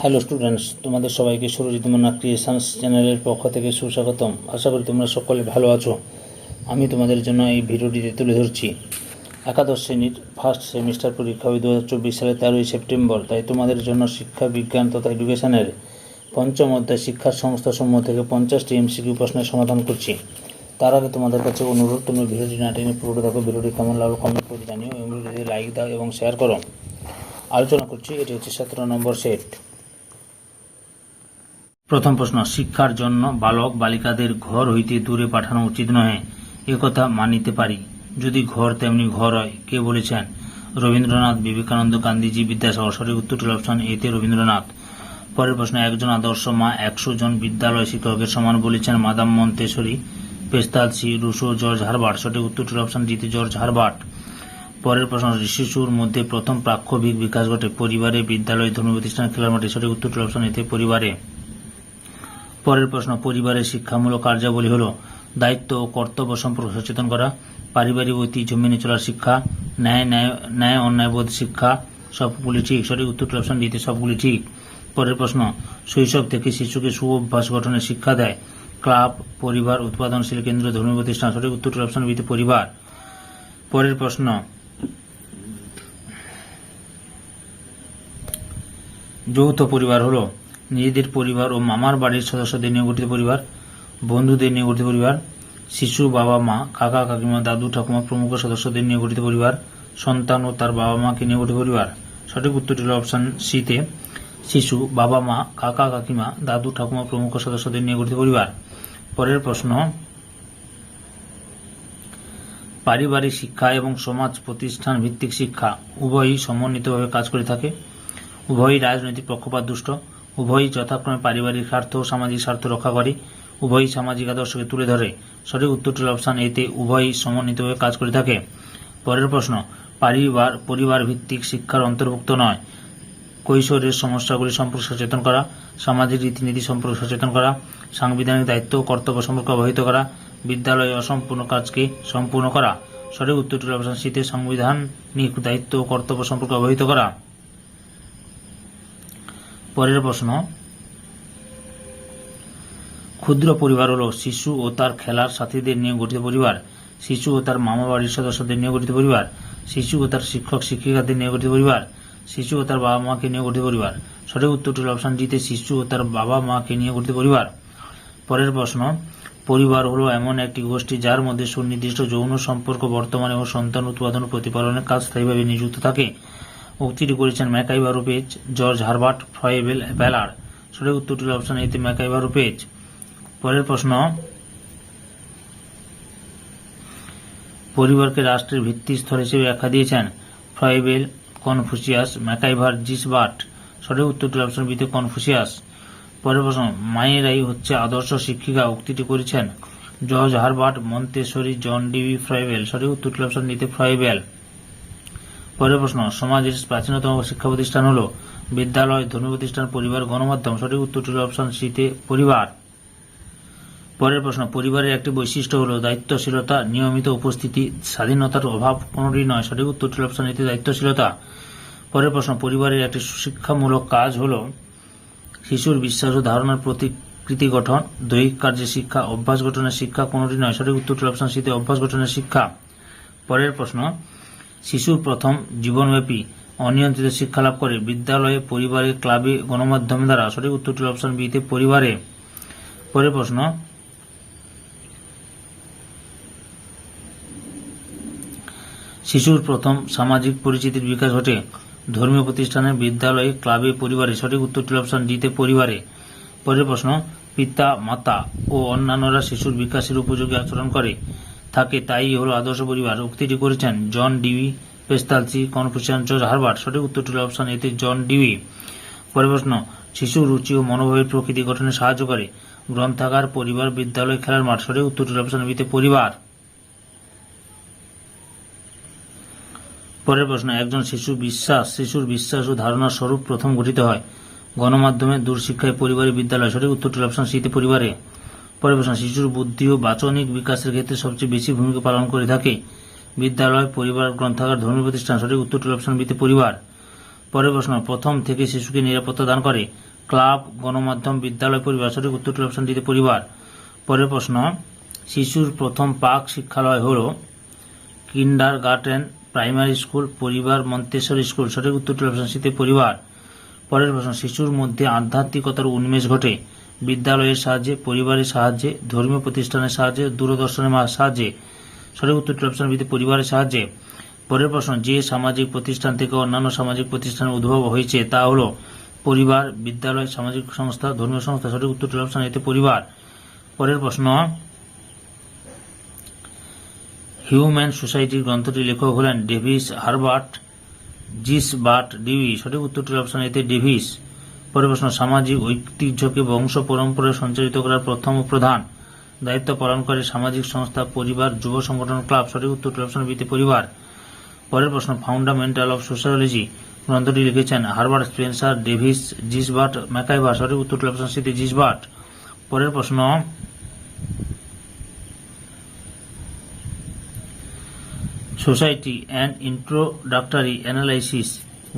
Hello students, তোমাদের সবাইকে Surajit Manna creations চ্যানেলের পক্ষ থেকে সুস্বাগতম। আশা করি তোমরা সকলে ভালো আছো। আমি তোমাদের জন্য এই ভিডিওটিতে তুলে ধরছি একাদশ শ্রেণীর ফার্স্ট সেমিস্টার পরীক্ষা হবে 2024 সালের 13ই সেপ্টেম্বর। তাই তোমাদের জন্য শিক্ষা বিজ্ঞান তথা এডুকেশনের পঞ্চম অধ্যায় শিক্ষার সংস্থাসমূহ থেকে 50টি এমসিকিউ প্রশ্নের সমাধান করছি। তার আগে তোমাদের কাছে অনুরোধ, তুমি ভিডিওটি না টেনে পুরোটা দেখো। ভিডিওটি কেমন লাগলো কমেন্ট করে জানিও এবং ভিডিওটি লাইক দাও এবং শেয়ার করো। আলোচনা করছি, এটি হচ্ছে 17 নম্বর সেট। প্রথম প্রশ্ন, শিক্ষার জন্য বালক বালিকাদের ঘর হইতে দূরে পাঠানো উচিত নহে, একথা মানিতে পারি। যদি ঘর তেমনি ঘর হয়, কে বলেছেন? রবীন্দ্রনাথ, বিবেকানন্দ, গান্ধীজি, বিদ্যাসাগর। সঠিক উত্তরটি অপশন এতে রবীন্দ্রনাথ। পরের প্রশ্ন, একজন আদর্শ মা 100 জন বিদ্যালয় শিক্ষকের সমান বলেছেন মাদাম মন্তেসরি, পেস্তালসি, রুশো, জর্জ হারবার্ট। সঠিক উত্তরটি অপশন ডিতে জর্জ হারবার্ট। পরের প্রশ্ন, শিশুর মধ্যে প্রথম প্রাক্ষবিক বিকাশ ঘটে পরিবারে, বিদ্যালয়, ধর্মীয় প্রতিষ্ঠান, খেলার মাঠে। সঠিক উত্তরটি অপশন এতে পরিবারে। পরের প্রশ্ন, পরিবারের শিক্ষামূলক কার্যাবলী হল দায়িত্ব ও কর্তব্য সম্পর্কে সচেতন করা, পারিবারিক ঐতিহ্য মেনে চলার শিক্ষা, ন্যায় অন্যায়বোধ শিক্ষা। সবগুলি ঠিক। সঠিক উত্তরটি অপশন ডিতে সবগুলি ঠিক। পরের প্রশ্ন, শৈশব থেকে শিশুকে সুঅভ্যাস গঠনের শিক্ষা দেয় ক্লাব, পরিবার, উৎপাদনশীল কেন্দ্র, ধর্মীয় প্রতিষ্ঠান। সঠিক উত্তরটি অপশন বিতে পরিবার। পরের প্রশ্ন, যৌথ পরিবার হল নিজেদের পরিবার ও মামার বাড়ির সদস্যদের নিয়ে গঠিত পরিবার, বন্ধুদের নিয়ে গঠিত পরিবার, শিশু, বাবা মা, কাকা কাকিমা, দাদু ঠাকুমা প্রমুখ সদস্যদের নিয়ে গঠিত পরিবার, সন্তান ও তার বাবা মাকে নিয়ে গঠিত পরিবার। সঠিক উত্তরটি হল অপশন সিতে শিশু, বাবা মা, কাকা কাকিমা, দাদু ঠাকুমা প্রমুখ সদস্যদের নিয়ে গঠিত পরিবার। পরের প্রশ্ন, পারিবারিক শিক্ষা এবং সমাজ প্রতিষ্ঠান ভিত্তিক শিক্ষা উভয়ই সমন্বিতভাবে কাজ করে থাকে, উভয়ই রাজনৈতিক পক্ষপাত দুষ্ট, উভয়ই যথাক্রমে পারিবারিক স্বার্থ ও সামাজিক স্বার্থ রক্ষা করে, উভয়ই সামাজিক আদর্শকে তুলে ধরে। সঠিক উত্তরটি অপশন এতে উভয়ই সমন্বিতভাবে কাজ করে থাকে। পরের প্রশ্ন, পরিবার ভিত্তিক শিক্ষার অন্তর্ভুক্ত নয় কৈশোরের সমস্যাগুলি সম্পর্কে সচেতন করা, সামাজিক রীতিনীতি সম্পর্কে সচেতন করা, সাংবিধানিক দায়িত্ব ও কর্তব্য সম্পর্কে অবহিত করা, বিদ্যালয়ে অসম্পূর্ণ কাজকে সম্পূর্ণ করা। সঠিক উত্তরটি অপশন সিতে সাংবিধানিক দায়িত্ব ও কর্তব্য সম্পর্কে অবহিত করা। পরের প্রশ্ন, ক্ষুদ্র পরিবার হল শিশু ও তার খেলার সাথীদের নিয়ে গঠিত পরিবার, শিশু ও তার মামা বাড়ির সদস্যদের নিয়ে গঠিত পরিবার, শিশু ও তার শিক্ষক শিক্ষিকাদের নিয়ে গঠিত পরিবার, শিশু ও তার বাবা মাকে নিয়ে গঠিত পরিবার। সঠিক উত্তরটি হল অপশন ডিতে শিশু ও তার বাবা মাকে নিয়ে গঠিত পরিবার। পরের প্রশ্ন, পরিবার হল এমন একটি গোষ্ঠী যার মধ্যে সুনির্দিষ্ট যৌন সম্পর্ক বর্তমানে ও সন্তান উৎপাদন ও প্রতিপালনের কাজ স্থায়ীভাবে নিযুক্ত থাকে। উক্তিটি করেছেন ম্যাকাইভার ও page, George Herbert, Froebel, blur. সঠিক উত্তরটি হল অপশন এতে ম্যাকাইভার ও পেজ। পরের প্রশ্ন, পরিবারকে রাষ্ট্রের ভিত্তিস্থল হিসেবে ব্যাখ্যা দিয়েছেন ফ্রয়েবেল, কনফুসিয়াস, ম্যাকাইভার, জিসবার্ট। সঠিক উত্তরটি অপশন বিতে কনফুসিয়াস। পরের প্রশ্ন, মায়েরাই হচ্ছে আদর্শ শিক্ষিকা। উক্তিটি করেছেন জর্জ হারবার্ট, মন্তেসরি, জন ডিবি, ফ্রয়েবেল। সঠিক উত্তরটি অপশন নিতে ফ্রয়েবেল। পরের প্রশ্ন, সমাজের প্রাচীনতম শিক্ষা প্রতিষ্ঠান হল বিদ্যালয়, ধর্মীয় প্রতিষ্ঠান, পরিবার, গণমাধ্যম। সঠিক উত্তরটি হল অপশন সিতে পরিবার। পরের প্রশ্ন, পরিবারের একটি বৈশিষ্ট্য হল দায়িত্বশীলতা, নিয়মিত উপস্থিতি, স্বাধীনতার অভাব কোনটি নয়। সঠিক উত্তরটি হল অপশন এতে দায়িত্বশীলতা। পরের প্রশ্ন, পরিবারের একটি শিক্ষামূলক কাজ হল শিশুর বিশ্বাস ও ধারণার প্রতিকৃতি গঠন, দৈহিক কার্যের শিক্ষা, অভ্যাস গঠনের শিক্ষা কোনটি নয়। সঠিক উত্তরটি অপশন সিতে অভ্যাস গঠনের শিক্ষা। পরের প্রশ্ন, শিশুর প্রথম জীবনব্যাপী অনিয়ন্ত্রিত শিক্ষা লাভ করে বিদ্যালয়ে, পরিবারে, ক্লাবে, গণমাধ্যম দ্বারা। সঠিক উত্তরটি অপশন বিতে পরিবারে। পরের প্রশ্ন, শিশুর প্রথম সামাজিক পরিচিতির বিকাশ ঘটে ধর্মীয় প্রতিষ্ঠানে, বিদ্যালয়ে, ক্লাবে, পরিবারে। সঠিক উত্তরটি অপশন ডিতে পরিবারে। পরের প্রশ্ন, পিতা মাতা ও অন্যান্যরা শিশুর বিকাশের উপযোগী আচরণ করে থাকে তাই হল আদর্শ পরিবার। উক্তিটি করেছেন জন ডিবি, পেস্তালসি, কনফুসিয়াস, জর্জ হারবার্ট। সঠিক উত্তরটি হল অপশন এতে জন ডিবি। পরের প্রশ্ন, শিশুর রুচি ও মনোভাবের প্রকৃতি গঠনে সাহায্য করে গ্রন্থাগার, পরিবার, বিদ্যালয়, খেলার মাঠ। সঠিক উত্তরটি হল অপশন বিতে পরিবার। পরের প্রশ্ন, একজন শিশুর বিশ্বাস ও ধারণার স্বরূপ প্রথম গঠিত হয় গণমাধ্যমে, দূরশিক্ষায়, পরিবারে, বিদ্যালয়। সঠিক উত্তরটি অপশন সিতে পরিবারে। পরের প্রশ্ন, শিশুর বুদ্ধি ও বাচনিক বিকাশের ক্ষেত্রে সবচেয়ে বেশি ভূমিকা পালন করে থাকে বিদ্যালয়, পরিবার, গ্রন্থাগার, ধর্মীয় প্রতিষ্ঠান। সঠিক উত্তরটি অপশন বিতে পরিবার। পরের প্রশ্ন, প্রথম থেকে শিশুকে নিরাপত্তা দান করে ক্লাব, গণমাধ্যম, বিদ্যালয়, পরিবার। সঠিক উত্তরটি অপশন ডিতে পরিবার। পরের প্রশ্ন, শিশুর প্রথম পাক শিক্ষালয় হল কিন্ডারগার্টেন, প্রাইমারি স্কুল, পরিবার, মন্তেশ্বরী স্কুল। সঠিক উত্তরটি অপশন সিতে পরিবার। পরের প্রশ্ন, শিশুর মধ্যে আধ্যাত্মিকতার উন্মেষ ঘটে বিদ্যালয়ের সাহায্যে, পরিবারের সাহায্যে, ধর্মীয় প্রতিষ্ঠানের সাহায্যে, দূরদর্শনের সাহায্যে। সঠিক উত্তরটি অপশন বিতে পরিবারের সাহায্যে। পরের প্রশ্ন, যে সামাজিক প্রতিষ্ঠান থেকে অন্যান্য সামাজিক প্রতিষ্ঠানের উদ্ভব হয়েছে তা হল পরিবার, বিদ্যালয়, সামাজিক সংস্থা, ধর্মীয় সংস্থা। সঠিক উত্তরটি অপশন এতে পরিবার। পরের প্রশ্ন, হিউম্যান সোসাইটির গ্রন্থটির লেখক হলেন ডেভিস হারবার্ট জিসবার্ট ডিউই। সঠিক উত্তরটি অপশন এতে ডেভিস। পরের প্রশ্ন, সামাজিক ঐতিহ্যকে বংশ পরম্পরায় সঞ্চালিত করার প্রথম ও প্রধান দায়িত্ব পালন করে সামাজিক সংস্থা, পরিবার, যুব সংগঠন, ক্লাব। সঠিক উত্তরটি অপশন বিতে পরিবার। পরের প্রশ্ন, ফান্ডামেন্টাল অফ সোশিয়োলজি গ্রন্থটি লিখেছেন হারবার্ট স্পেন্সার, ডেভিস, জিসবার্ট, ম্যাকাইভার। সঠিক উত্তরটি অপশন সিতে জিসবার্ট। পরের প্রশ্ন, সোসাইটি অ্যান্ড ইন্ট্রোডাক্টরি অ্যানালাইসিস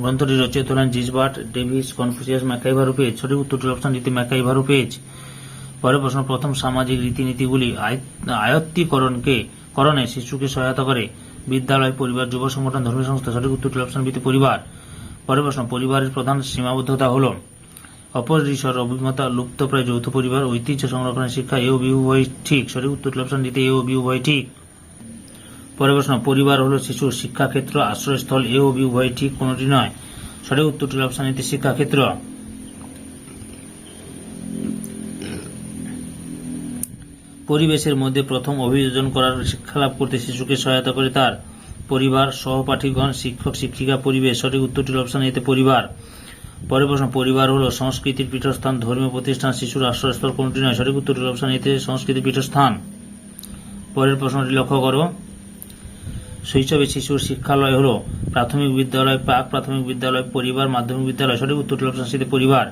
গ্রন্থটি রচিত হলেন জিসবার্ট, ডেভিস, কনফুসিয়াস, ম্যাকাইভার পেজ। সঠিক উত্তরটি অপশন ডিতে ম্যাকাইভার পেজ। পরের প্রশ্ন, প্রথম সামাজিক রীতিনীতিগুলি আয়ত্তীকরণে শিশুকে সহায়তা করে বিদ্যালয়, পরিবার, যুব সংগঠন, ধর্মীয় সংস্থা। সঠিক উত্তরটি অপশন বিতে পরিবার। পরের প্রশ্ন, পরিবারের প্রধান সীমাবদ্ধতা হল অপরিসর অভিজ্ঞতা, লুপ্তপ্রায় যৌথ পরিবার, ঐতিহ্য সংরক্ষণের শিক্ষা। এ ও বি উভয় ঠিক। সঠিক উত্তরটি অপশন ডিতে এ ও বি উভয় ঠিক। পরের প্রশ্ন, পরিবার হল শিশুর শিক্ষাক্ষেত্র, আশ্রয়স্থল। এ ও বি উভয় ঠিক, কোনটি নয়। সঠিক উত্তরটি অপশন এতে শিক্ষাক্ষেত্র। পরিবেশের মধ্যে প্রথম অভিযোজন করার শিক্ষালাভ করতে শিশুকে সহায়তা করে তার পরিবার, সহপাঠীগণ, শিক্ষক, শিক্ষিকা, পরিবেশ। সঠিক উত্তরটির অপশন এতে পরিবার। পরের প্রশ্ন, পরিবার হল সংস্কৃতির পীঠস্থান, ধর্মীয় প্রতিষ্ঠান, শিশুর আশ্রয়স্থল, কোনটি নয়। সঠিক উত্তরটির অপশন এতে সংস্কৃতির পীঠস্থান। পরের প্রশ্নটি লক্ষ্য করো, শৈশবে শিশুর শিক্ষালয় হল প্রাথমিক বিদ্যালয়, প্রাক প্রাথমিক বিদ্যালয়, পরিবার, মাধ্যমিক বিদ্যালয়। সঠিক উত্তরটির অপশন সিতে পরিবার।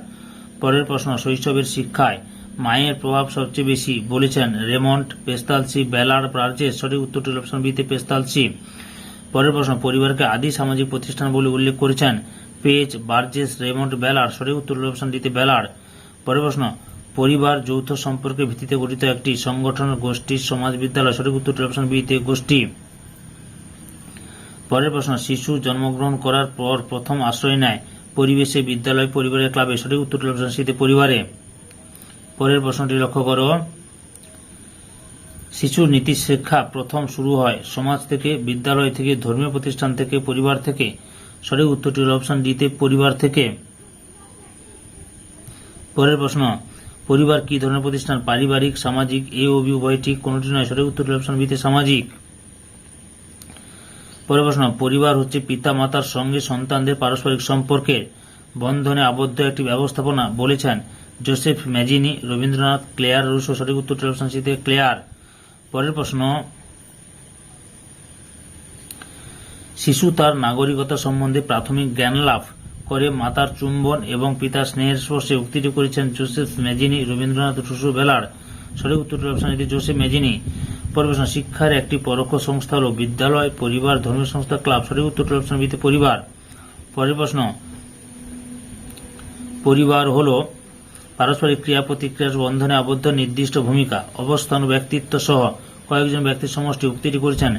পরের প্রশ্ন, শৈশবের শিক্ষায় মায়ের প্রভাব সবচেয়ে বেশি বলেছেন রেমন্ড, পেস্তালসি, ব্যালার্ড, বার্জেস। সঠিক উত্তরটির অপশন বিতে পেস্তালসি। পরের প্রশ্ন, পরিবারকে আদি সামাজিক প্রতিষ্ঠান বলে উল্লেখ করেছেন পেজ, বার্জেস, রেমন্ড, ব্যালার্ড। সঠিক উত্তরটির অপশন ডিতে ব্যালার্ড। পরের প্রশ্ন, পরিবার যৌথ সম্পর্কের ভিত্তিতে গঠিত একটি সংগঠন, গোষ্ঠী, সমাজ, বিদ্যালয়। সঠিক উত্তরটির অপশন বিতে গোষ্ঠী। পরের প্রশ্ন, শিশু জন্মগ্রহণ করার পর প্রথম আশ্রয় নেয় পরিবেশে, বিদ্যালয়, পরিবারের, ক্লাবে। সঠিক উত্তরটির অপশন সিতে পরিবারে। পরের প্রশ্নটি লক্ষ্য করো, শিশুর নীতি শিক্ষা প্রথম শুরু হয় সমাজ থেকে, বিদ্যালয় থেকে, ধর্মীয় প্রতিষ্ঠান থেকে, পরিবার থেকে। সঠিক উত্তরটির অপশন ডিতে পরিবার থেকে। পরের প্রশ্ন, পরিবার কি ধরনের প্রতিষ্ঠান? পারিবারিক, সামাজিক। এ ও বি উভয় ঠিক, কোনটি নয়। সঠিক উত্তরটির অপশন বিতে সামাজিক। পরের প্রশ্ন, পরিবার হচ্ছে পিতা মাতার সঙ্গে সন্তানদের পারস্পরিক সম্পর্কের বন্ধনে আবদ্ধ একটি ব্যবস্থাপনা বলেছেন জোসেফ ম্যাজিনি, রবীন্দ্রনাথ, ক্লেয়ার রুসো। সঠিক উত্তরটির অপশন সিতে ক্লেয়ার। পরের প্রশ্ন, শিশু তার নাগরিকতা সম্বন্ধে প্রাথমিক জ্ঞান লাভ করে মাতার চুম্বন এবং পিতার স্নেহের স্পর্শে। উক্তিটি করেছেন জোসেফ ম্যাজিনি, রবীন্দ্রনাথ, রুসো, ব্যালার্ড। সঠিক উত্তরটির অপশন এটি জোসেফ ম্যাজিনি। পরের প্রশ্ন, শিক্ষার একটি পরোক্ষ সংস্থা হল বিদ্যালয়, পরিবার, ধর্মীয় সংস্থা, ক্লাব। সঠিক উত্তরটির অপশন বিতে পরিবার। পরের প্রশ্ন, পরিবার হল পারস্পরিক ক্রিয়া প্রতিক্রিয়ার বন্ধনে আবদ্ধ নির্দিষ্ট ভূমিকা, অবস্থান, ব্যক্তিত্ব সহ কয়েকজন ব্যক্তির সমষ্টি। উক্তিটি করেছেন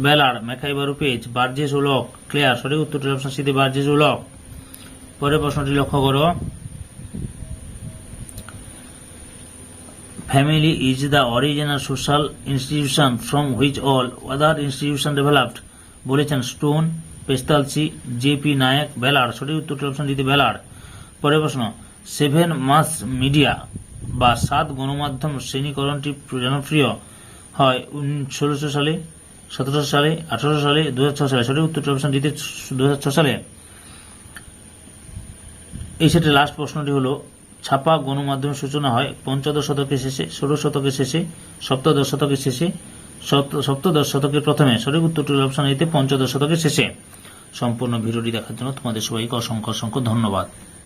ব্যালার্ড, ম্যাকাইভার পেজ, বার্জেস ও লক, ক্লেয়ার। সঠিক উত্তরটির অপশন সিতে বার্জেস ও লক। পরের প্রশ্নটি লক্ষ্য করো, family is the original social institution from which all other institution developed বলেছেন স্টোন, পেস্তালসি, জে.পি. নায়েক, ব্যালার্ড। সঠিক উত্তরটির অপশন দিতে ব্যালার্ড। পরের প্রশ্ন, 7 মাস মিডিয়া বা 7 গণমাধ্যম শ্রেণীকরণটি জনপ্রিয় হয় 1600 সালে, 1700 সালে, 1800 সালে, 2006 সালে। সঠিক উত্তরটির অপশন দিতে 2006 সালে। এই সেটে লাস্ট প্রশ্নটি হল, ছাপা গণমাধ্যমের সূচনা হয় পঞ্চদশ শতকের শেষে, ষোড়শ শতকের শেষে, সপ্তদশ শতকের শেষে, সপ্তদশ শতকের প্রথমে। সঠিক উত্তরটির অপশন এতে পঞ্চদশ শতকের শেষে। সম্পূর্ণ ভিডিওটি দেখার জন্য তোমাদের সবাইকে অসংখ্য অসংখ্য ধন্যবাদ।